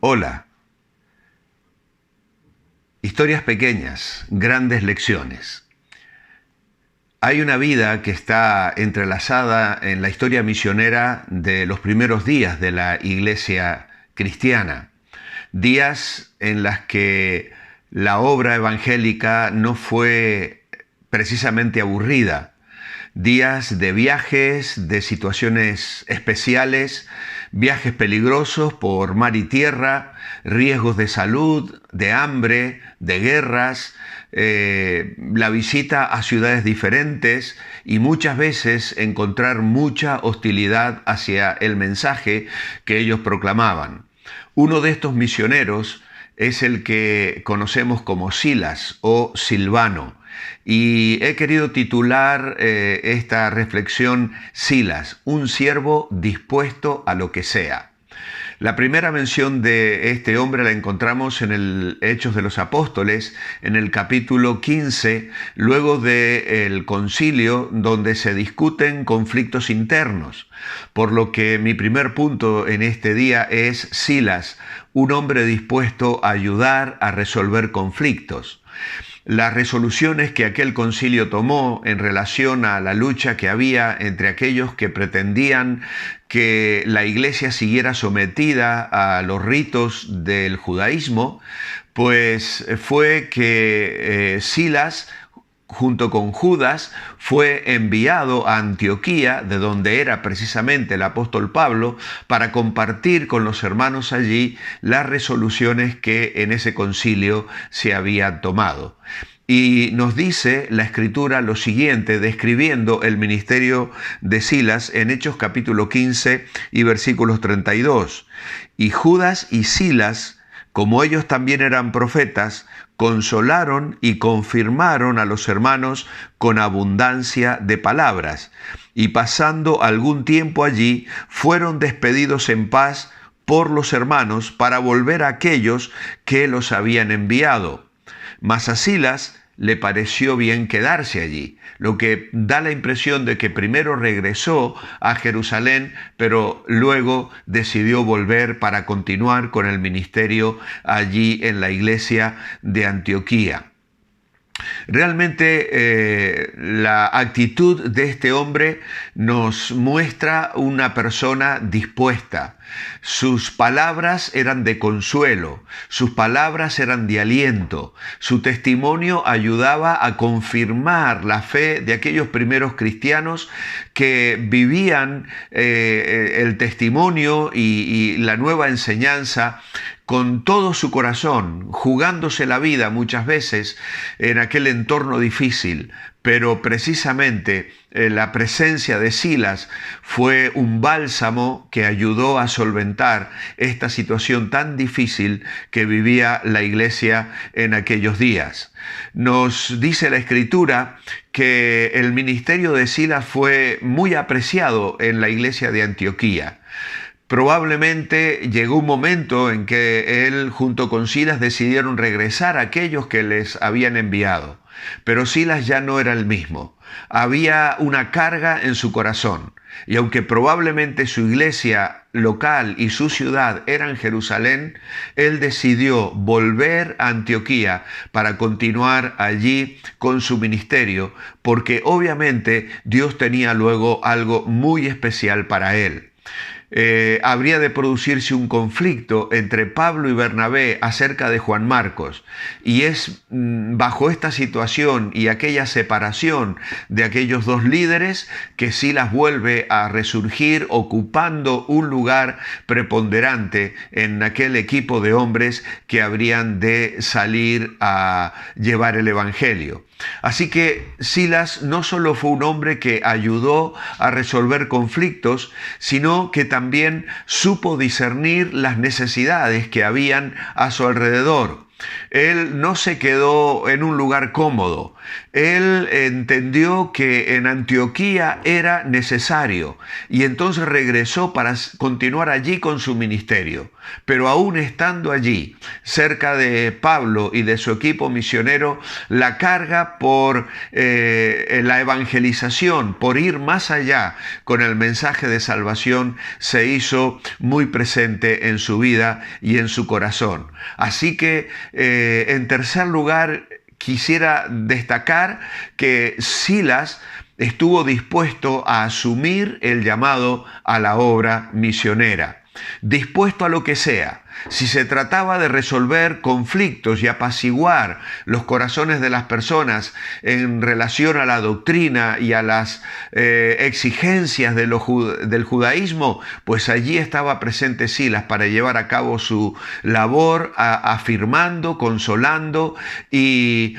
Hola, historias pequeñas, grandes lecciones. Hay una vida que está entrelazada en la historia misionera de los primeros días de la iglesia cristiana. Días en las que la obra evangélica no fue precisamente aburrida. Días de viajes, de situaciones especiales, viajes peligrosos por mar y tierra, riesgos de salud, de hambre, de guerras, la visita a ciudades diferentes y muchas veces encontrar mucha hostilidad hacia el mensaje que ellos proclamaban. Uno de estos misioneros es el que conocemos como Silas o Silvano. Y he querido titular esta reflexión Silas, un siervo dispuesto a lo que sea. La primera mención de este hombre la encontramos en el Hechos de los Apóstoles, en el capítulo 15, luego del concilio donde se discuten conflictos internos. Por lo que mi primer punto en este día es Silas, un hombre dispuesto a ayudar a resolver conflictos. Las resoluciones que aquel concilio tomó en relación a la lucha que había entre aquellos que pretendían que la iglesia siguiera sometida a los ritos del judaísmo, pues fue que Silas, junto con Judas, fue enviado a Antioquía, de donde era precisamente el apóstol Pablo, para compartir con los hermanos allí las resoluciones que en ese concilio se habían tomado. Y nos dice la Escritura lo siguiente, describiendo el ministerio de Silas en Hechos capítulo 15 y versículos 32. Y Judas y Silas, como ellos también eran profetas, consolaron y confirmaron a los hermanos con abundancia de palabras, y pasando algún tiempo allí, fueron despedidos en paz por los hermanos para volver a aquellos que los habían enviado. Mas a Silas le pareció bien quedarse allí, lo que da la impresión de que primero regresó a Jerusalén, pero luego decidió volver para continuar con el ministerio allí en la iglesia de Antioquía. Realmente la actitud de este hombre nos muestra una persona dispuesta. Sus palabras eran de consuelo, sus palabras eran de aliento, su testimonio ayudaba a confirmar la fe de aquellos primeros cristianos que vivían el testimonio y la nueva enseñanza con todo su corazón, jugándose la vida muchas veces en aquel entorno difícil, pero precisamente la presencia de Silas fue un bálsamo que ayudó a solventar esta situación tan difícil que vivía la iglesia en aquellos días. Nos dice la Escritura que el ministerio de Silas fue muy apreciado en la iglesia de Antioquía. Probablemente llegó un momento en que él junto con Silas decidieron regresar a aquellos que les habían enviado. Pero Silas ya no era el mismo. Había una carga en su corazón. Y aunque probablemente su iglesia local y su ciudad eran Jerusalén, él decidió volver a Antioquía para continuar allí con su ministerio, porque obviamente Dios tenía luego algo muy especial para él. Habría de producirse un conflicto entre Pablo y Bernabé acerca de Juan Marcos, y es bajo esta situación y aquella separación de aquellos dos líderes que Silas vuelve a resurgir ocupando un lugar preponderante en aquel equipo de hombres que habrían de salir a llevar el evangelio. Así que Silas no solo fue un hombre que ayudó a resolver conflictos, sino que también supo discernir las necesidades que habían a su alrededor. Él no se quedó en un lugar cómodo. Él entendió que en Antioquía era necesario y entonces regresó para continuar allí con su ministerio. Pero aún estando allí, cerca de Pablo y de su equipo misionero, la carga por la evangelización, por ir más allá con el mensaje de salvación, se hizo muy presente en su vida y en su corazón. Así que, en tercer lugar, quisiera destacar que Silas estuvo dispuesto a asumir el llamado a la obra misionera, dispuesto a lo que sea. Si se trataba de resolver conflictos y apaciguar los corazones de las personas en relación a la doctrina y a las exigencias del judaísmo, pues allí estaba presente Silas para llevar a cabo su labor, afirmando, consolando y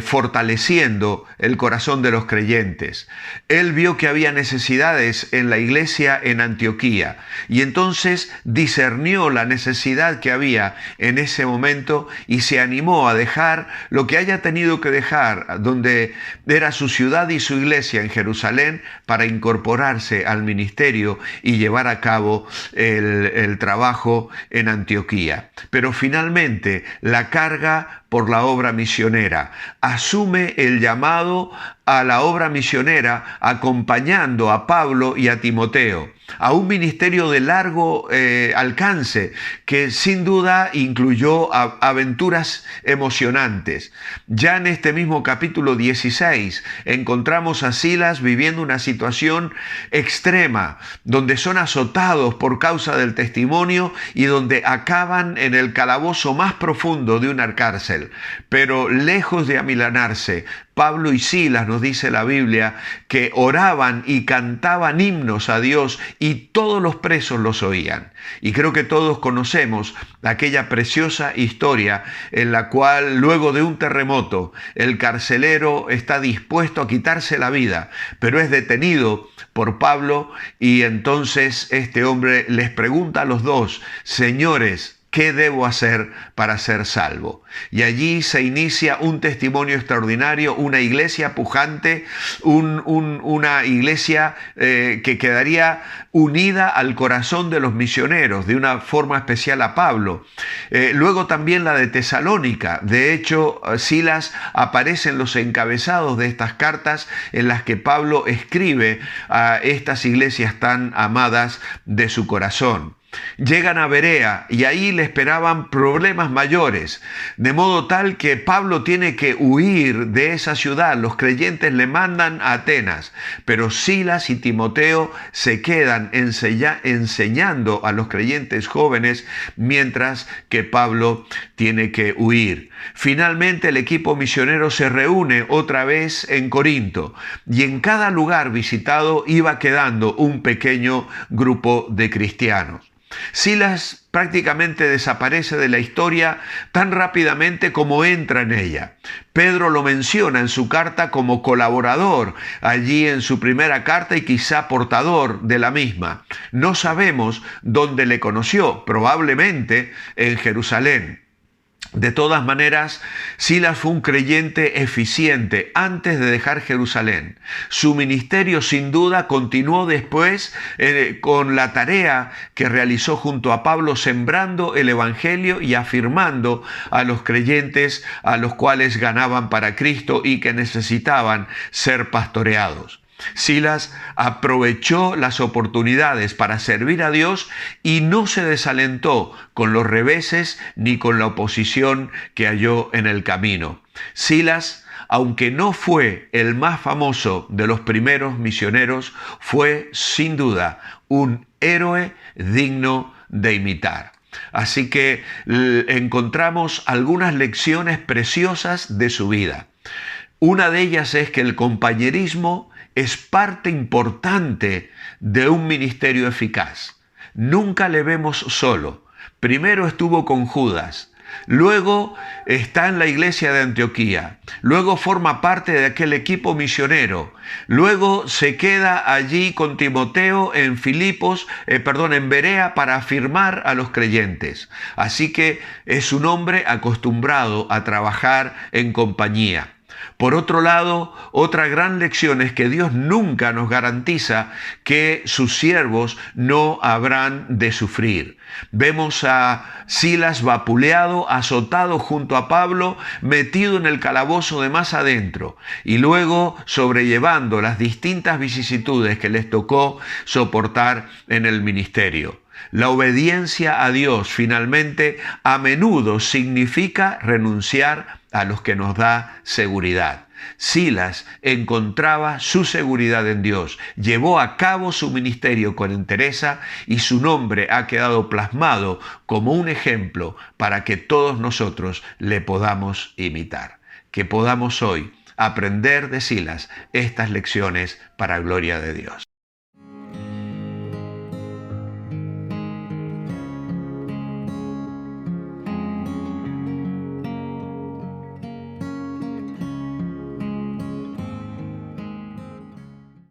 fortaleciendo el corazón de los creyentes. Él vio que había necesidades en la iglesia en Antioquía y entonces discernió la necesidad que había en ese momento y se animó a dejar lo que haya tenido que dejar, donde era su ciudad y su iglesia en Jerusalén, para incorporarse al ministerio y llevar a cabo el trabajo en Antioquía. Pero finalmente la carga por la obra misionera, asume el llamado a la obra misionera acompañando a Pablo y a Timoteo a un ministerio de largo alcance que sin duda incluyó aventuras emocionantes. Ya en este mismo capítulo 16 encontramos a Silas viviendo una situación extrema, donde son azotados por causa del testimonio y donde acaban en el calabozo más profundo de una cárcel. Pero lejos de amilanarse, Pablo y Silas, nos dice la Biblia, que oraban y cantaban himnos a Dios y todos los presos los oían. Y creo que todos conocemos aquella preciosa historia en la cual luego de un terremoto el carcelero está dispuesto a quitarse la vida, pero es detenido por Pablo y entonces este hombre les pregunta a los dos: señores, ¿qué debo hacer para ser salvo? Y allí se inicia un testimonio extraordinario, una iglesia pujante, una iglesia que quedaría unida al corazón de los misioneros, de una forma especial a Pablo. Luego también la de Tesalónica. De hecho, Silas aparece en los encabezados de estas cartas en las que Pablo escribe a estas iglesias tan amadas de su corazón. Llegan a Berea y ahí le esperaban problemas mayores, de modo tal que Pablo tiene que huir de esa ciudad. Los creyentes le mandan a Atenas, pero Silas y Timoteo se quedan enseñando a los creyentes jóvenes mientras que Pablo tiene que huir. Finalmente el equipo misionero se reúne otra vez en Corinto y en cada lugar visitado iba quedando un pequeño grupo de cristianos. Silas prácticamente desaparece de la historia tan rápidamente como entra en ella. Pedro lo menciona en su carta como colaborador allí en su primera carta y quizá portador de la misma. No sabemos dónde le conoció, probablemente en Jerusalén. De todas maneras, Silas fue un creyente eficiente antes de dejar Jerusalén. Su ministerio sin duda continuó después con la tarea que realizó junto a Pablo, sembrando el evangelio y afirmando a los creyentes a los cuales ganaban para Cristo y que necesitaban ser pastoreados. Silas aprovechó las oportunidades para servir a Dios y no se desalentó con los reveses ni con la oposición que halló en el camino. Silas, aunque no fue el más famoso de los primeros misioneros, fue sin duda un héroe digno de imitar. Así que encontramos algunas lecciones preciosas de su vida. Una de ellas es que el compañerismo es parte importante de un ministerio eficaz. Nunca le vemos solo. Primero estuvo con Judas, Luego está en la iglesia de Antioquía. Luego forma parte de aquel equipo misionero. Luego se queda allí con Timoteo en en Berea para afirmar a los creyentes. Así que es un hombre acostumbrado a trabajar en compañía. Por otro lado, otra gran lección es que Dios nunca nos garantiza que sus siervos no habrán de sufrir. Vemos a Silas vapuleado, azotado junto a Pablo, metido en el calabozo de más adentro, y luego sobrellevando las distintas vicisitudes que les tocó soportar en el ministerio. La obediencia a Dios, finalmente, a menudo significa renunciar a los que nos da seguridad. Silas encontraba su seguridad en Dios, llevó a cabo su ministerio con entereza y su nombre ha quedado plasmado como un ejemplo para que todos nosotros le podamos imitar. Que podamos hoy aprender de Silas estas lecciones para gloria de Dios.